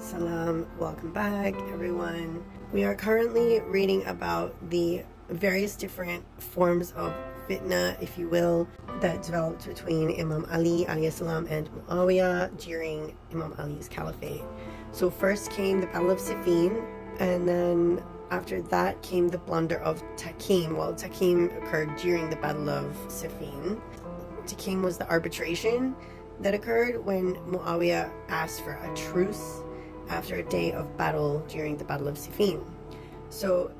Salam, welcome back everyone. We are currently reading about the various different forms of fitna, if you will, that developed between Imam Ali alayhi salam and Muawiyah during Imam Ali's caliphate. So first came the Battle of Siffin, and then after that came the blunder of Teim. Well, Teim occurred during the Battle of Siffin. Teim was the arbitration that occurred when Muawiyah asked for a truce after a day of battle during the Battle of Siffin. So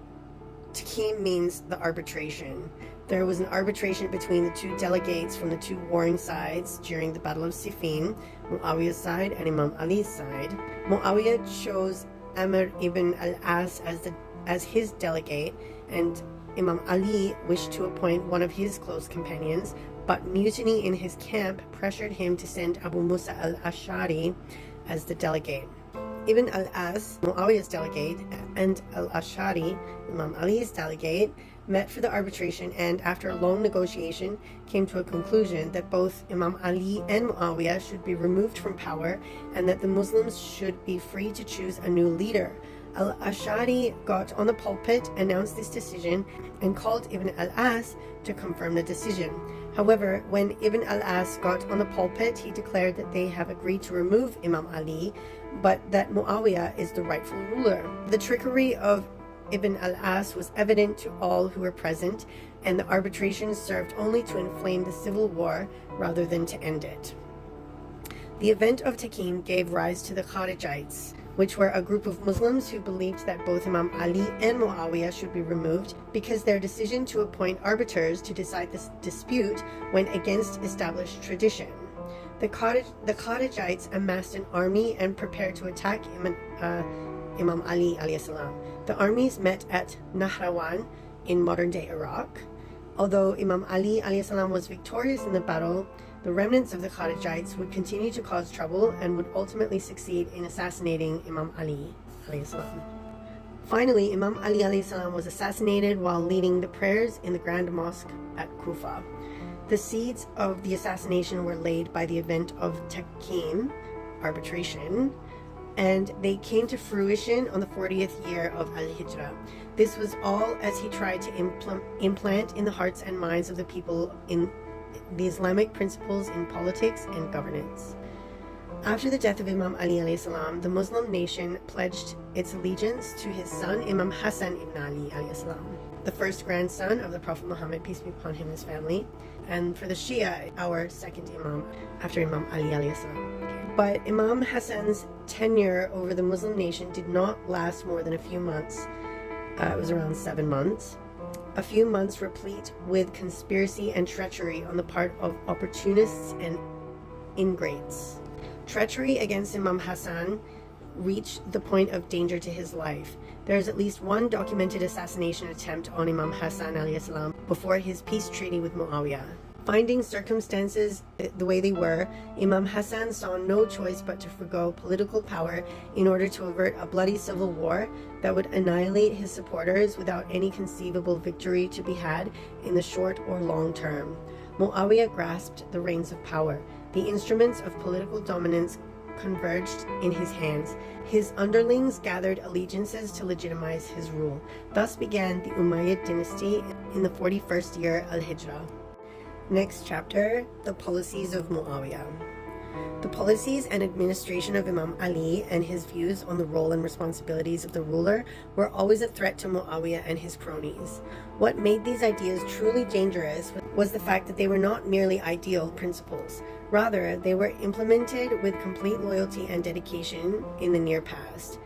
Teim means the arbitration. There was an arbitration between the two delegates from the two warring sides during the Battle of Siffin, Muawiyah's side and Imam Ali's side. Muawiyah chose Amr ibn al-As as his delegate, and Imam Ali wished to appoint one of his close companions, but mutiny in his camp pressured him to send Abu Musa al-Ash'ari as the delegate. Ibn al-As, Muawiyah's delegate, and al-Ash'ari, Imam Ali's delegate, met for the arbitration, and after a long negotiation came to a conclusion that both Imam Ali and Muawiyah should be removed from power and that the Muslims should be free to choose a new leader. Al-Ash'ari got on the pulpit, announced this decision, and called Ibn al-As to confirm the decision. However, when Ibn al-As got on the pulpit, he declared that they have agreed to remove Imam Ali, but that Muawiyah is the rightful ruler. The trickery of Ibn al-As was evident to all who were present, and the arbitration served only to inflame the civil war rather than to end it. The event of Teim gave rise to the Kharijites, which were a group of Muslims who believed that both Imam Ali and Muawiyah should be removed because their decision to appoint arbiters to decide this dispute went against established tradition. The Kharijites amassed an army and prepared to attack Imam Ali alayhi salam. The armies met at Nahrawan in modern-day Iraq. Although Imam Ali alayhi salam was victorious in the battle, the remnants of the Kharijites would continue to cause trouble and would ultimately succeed in assassinating Imam Ali alayhi salam. Finally, Imam Ali alayhi salam was assassinated while leading the prayers in the Grand Mosque at Kufa. The seeds of the assassination were laid by the event of Teim, arbitration, and they came to fruition on the 40th year of Al-Hijrah. This was all as he tried to implant in the hearts and minds of the people in the Islamic principles in politics and governance. After the death of Imam Ali alayhi salam, the Muslim nation pledged its allegiance to his son Imam Hussain ibn Ali alayhi salam, the first grandson of the Prophet Muhammad, peace be upon him and his family, and for the Shia, our second Imam after Imam Ali alayhi salam. But Imam Hassan's tenure over the Muslim nation did not last more than a few months. It was around 7 months. A few months replete with conspiracy and treachery on the part of opportunists and ingrates. Treachery against Imam Hussain reached the point of danger to his life. There is at least one documented assassination attempt on Imam Hussain alayhi salam before his peace treaty with Muawiyah. Finding circumstances the way they were, Imam Hussain saw no choice but to forgo political power in order to avert a bloody civil war that would annihilate his supporters without any conceivable victory to be had in the short or long term. Muawiyah grasped the reins of power. The instruments of political dominance converged in his hands. His underlings gathered allegiances to legitimize his rule. Thus began the Umayyad dynasty in the 41st year Al-Hijrah. Next chapter, the policies of Muawiyah. The policies and administration of Imam Ali and his views on the role and responsibilities of the ruler were always a threat to Muawiyah and his cronies. What made these ideas truly dangerous was the fact that they were not merely ideal principles. Rather, they were implemented with complete loyalty and dedication in the near past.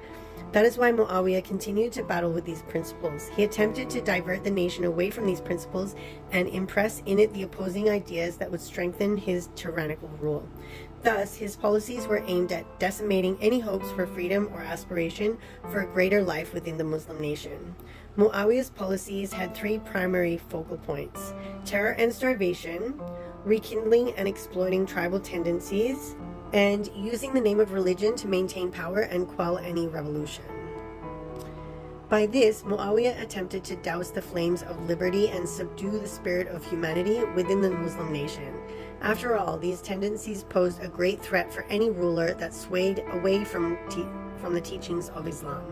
That is why Muawiyah continued to battle with these principles. He attempted to divert the nation away from these principles and impress in it the opposing ideas that would strengthen his tyrannical rule. Thus, his policies were aimed at decimating any hopes for freedom or aspiration for a greater life within the Muslim nation. Muawiyah's policies had three primary focal points: terror and starvation, rekindling and exploiting tribal tendencies, and using the name of religion to maintain power and quell any revolution. By this, Muawiyah attempted to douse the flames of liberty and subdue the spirit of humanity within the Muslim nation. After all, these tendencies posed a great threat for any ruler that swayed away from from the teachings of Islam.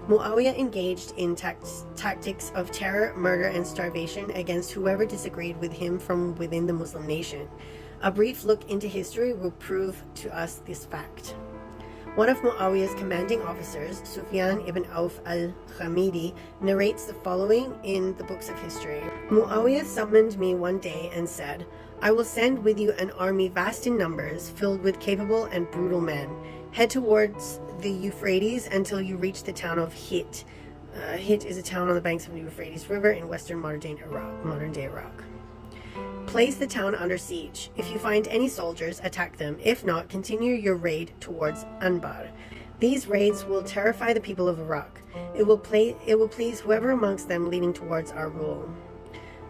Muawiyah engaged in tactics of terror, murder, and starvation against whoever disagreed with him from within the Muslim nation. A brief look into history will prove to us this fact. One of Muawiyah's commanding officers, Sufyan ibn Auf al-Khamidi, narrates the following in the books of history. Muawiyah summoned me one day and said, "I will send with you an army vast in numbers, filled with capable and brutal men. Head towards the Euphrates until you reach the town of Hit." Hit is a town on the banks of the Euphrates River in western modern-day Iraq. Place the town under siege. If you find any soldiers, attack them. If not, continue your raid towards Anbar. These raids will terrify the people of Iraq. It will please whoever amongst them leaning towards our rule.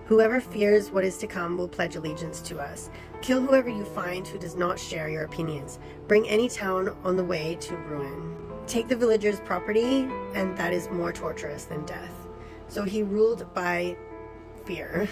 Whoever fears what is to come will pledge allegiance to us. Kill whoever you find who does not share your opinions. Bring any town on the way to ruin. Take the villagers' property, and that is more torturous than death. So he ruled by fear.